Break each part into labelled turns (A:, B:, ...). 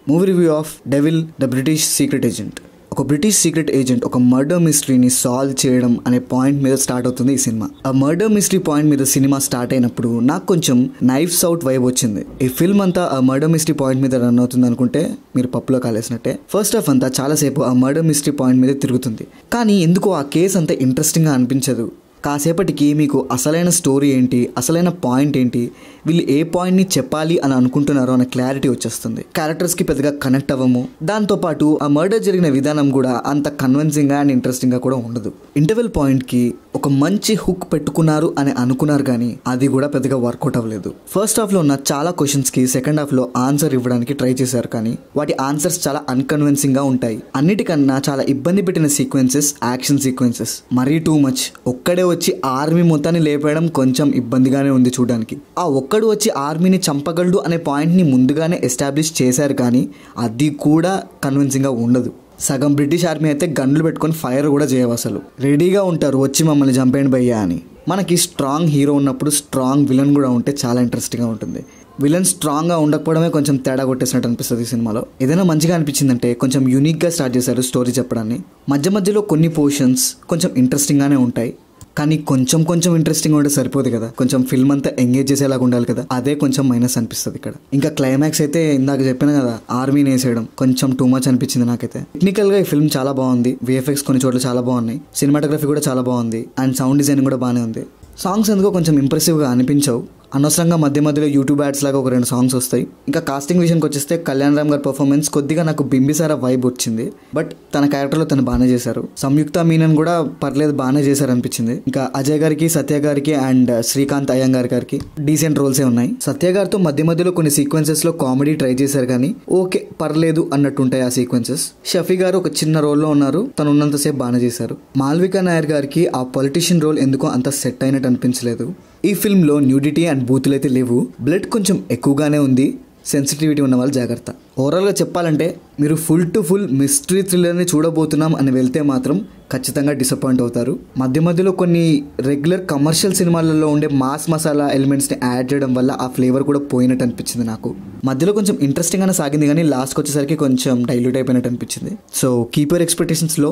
A: Movie review of devil the British secret agent. ఒక British secret agent ఒక murder మిస్టరీని solve చేయడం అనే point మీద స్టార్ట్ అవుతుంది ఈ సినిమా. ఆ మర్డర్ మిస్టరీ పాయింట్ మీద సినిమా స్టార్ట్ అయినప్పుడు నాకు కొంచెం నైఫ్స్ అవుట్ వైబ్ వచ్చింది. ఈ ఫిల్మ్ అంతా ఆ మర్డర్ మిస్టరీ పాయింట్ మీద రన్ అవుతుంది అనుకుంటే మీరు పప్పులో కాలేసినట్టే. ఫస్ట్ హాఫ్ అంతా చాలాసేపు ఆ మర్డర్ మిస్టరీ పాయింట్ మీద తిరుగుతుంది, కానీ ఎందుకో ఆ కేసు అంత ఇంట్రెస్టింగ్గా అనిపించదు. కాసేపటికి మీకు అసలైన స్టోరీ ఏంటి, అసలైన పాయింట్ ఏంటి, వీళ్ళు ఏ పాయింట్ని చెప్పాలి అని అనుకుంటున్నారో అనే క్లారిటీ వచ్చేస్తుంది. క్యారెక్టర్స్కి పెద్దగా కనెక్ట్ అవ్వము. దాంతోపాటు ఆ మర్డర్ జరిగిన విధానం కూడా అంత కన్విన్సింగ్గా అండ్ ఇంట్రెస్టింగ్గా కూడా ఉండదు. ఇంటర్వెల్ పాయింట్కి ఒక మంచి హుక్ పెట్టుకున్నారు అని అనుకున్నారు, కానీ అది కూడా పెద్దగా వర్కౌట్ అవ్వలేదు. ఫస్ట్ హాఫ్లో ఉన్న చాలా క్వశ్చన్స్కి సెకండ్ హాఫ్లో ఆన్సర్ ఇవ్వడానికి ట్రై చేశారు, కానీ వాటి ఆన్సర్స్ చాలా అన్కన్విన్సింగ్గా ఉంటాయి. అన్నిటికన్నా చాలా ఇబ్బంది పెట్టిన సీక్వెన్సెస్ యాక్షన్ సీక్వెన్సెస్. మరీ టూ మచ్. ఒక్కడే వచ్చి ఆర్మీ మొత్తాన్ని లేపేయడం కొంచెం ఇబ్బందిగానే ఉంది చూడడానికి. ఆ ఒక్కడు వచ్చి ఆర్మీని చంపగలడు అనే పాయింట్ని ముందుగానే ఎస్టాబ్లిష్ చేశారు, కానీ అది కూడా కన్విన్సింగ్గా ఉండదు. సగం బ్రిటిష్ ఆర్మీ అయితే గన్లు పెట్టుకొని ఫైర్ కూడా చేయవు, అసలు రెడీగా ఉంటారు వచ్చి మమ్మల్ని చంపేయండి భయ్యా అని. మనకి స్ట్రాంగ్ హీరో ఉన్నప్పుడు స్ట్రాంగ్ విలన్ కూడా ఉంటే చాలా ఇంట్రెస్టింగ్గా ఉంటుంది. విలన్ స్ట్రాంగ్గా ఉండకపోవడమే కొంచెం తేడా కొట్టేసినట్టు అనిపిస్తుంది ఈ సినిమాలో. ఏదైనా మంచిగా అనిపించిందంటే కొంచెం యూనిక్గా స్టార్ట్ చేశారు స్టోరీ చెప్పడాన్ని. మధ్య మధ్యలో కొన్ని పోర్షన్స్ కొంచెం ఇంట్రెస్టింగ్గానే ఉంటాయి, కానీ కొంచెం ఇంట్రెస్టింగ్ ఉంటే సరిపోదు కదా. కొంచెం ఫిల్మ్ అంతా ఎంగేజ్ చేసేలాగా ఉండాలి కదా. అదే కొంచెం మైనస్ అనిపిస్తుంది ఇక్కడ. ఇంకా క్లైమాక్స్ అయితే ఇందాక చెప్పాను కదా, ఆర్మీని వేసేయడం కొంచెం టూ మచ్ అనిపించింది నాకైతే. టెక్నికల్గా ఈ ఫిల్మ్ చాలా బాగుంది. విఎఫ్ఎక్స్ కొన్ని చోట్ల చాలా బాగున్నాయి. సినిమాటోగ్రఫీ కూడా చాలా బాగుంది అండ్ సౌండ్ డిజైన్ కూడా బాగానే ఉంది. సాంగ్స్ ఎందుకో కొంచెం ఇంప్రెసివ్గా అనిపించవు. అనవసరంగా మధ్య మధ్యలో యూట్యూబ్ యాడ్స్ లాగా ఒక 2 సాంగ్స్ వస్తాయి. ఇంకా కాస్టింగ్ విషయానికి వచ్చేస్తే కళ్యాణ్ రామ్ గారి పర్ఫార్మెన్స్ కొద్దిగా నాకు బింబిసారా వైబ్ వచ్చింది, బట్ తన క్యారెక్టర్లో తను బాగానే చేశారు. సంయుక్త మీనన్ కూడా పర్లేదు బాగానే చేశారు అనిపించింది. ఇంకా అజయ్ గారికి, సత్య గారికి అండ్ శ్రీకాంత్ అయ్యంగార్ గారికి డీసెంట్ రోల్సే ఉన్నాయి. సత్య గారితో మధ్య మధ్యలో కొన్ని సీక్వెన్సెస్లో కామెడీ ట్రై చేశారు, కానీ ఓకే పర్లేదు అన్నట్టు ఉంటాయి ఆ సీక్వెన్సెస్. షఫీ గారు ఒక చిన్న రోల్లో ఉన్నారు, తను ఉన్నంతసేపు బాగానే చేశారు. మాల్వికా నాయర్ గారికి ఆ పొలిటీషియన్ రోల్ ఎందుకో అంత సెట్ అయినట్టు అనిపించలేదు. ఈ ఫిల్మ్లో న్యూడిటీ అండ్ బూతులు అయితే లేవు. బ్లడ్ కొంచెం ఎక్కువగానే ఉంది. సెన్సిటివిటీ ఉన్న వాళ్ళు జాగ్రత్త. ఓవరాల్గా చెప్పాలంటే మీరు ఫుల్ టు ఫుల్ మిస్టరీ థ్రిల్లర్ని చూడబోతున్నాం అని వెళ్తే మాత్రం ఖచ్చితంగా డిసప్పాయింట్ అవుతారు. మధ్య మధ్యలో కొన్ని రెగ్యులర్ కమర్షియల్ సినిమాలలో ఉండే మాస్ మసాలా ఎలిమెంట్స్ని యాడ్ చేయడం వల్ల ఆ ఫ్లేవర్ కూడా పోయినట్టు అనిపించింది నాకు. మధ్యలో కొంచెం ఇంట్రెస్టింగ్గానే సాగింది, కానీ లాస్ట్కి వచ్చేసరికి కొంచెం డైల్యూట్ అయిపోయినట్టు అనిపించింది. సో కీప్ యువర్ ఎక్స్పెక్టేషన్స్ లో.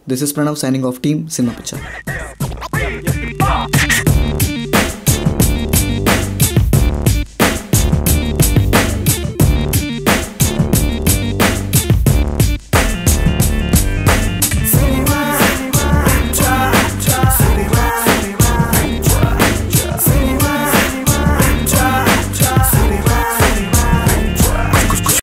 A: This is Pranav signing off team cinema picture.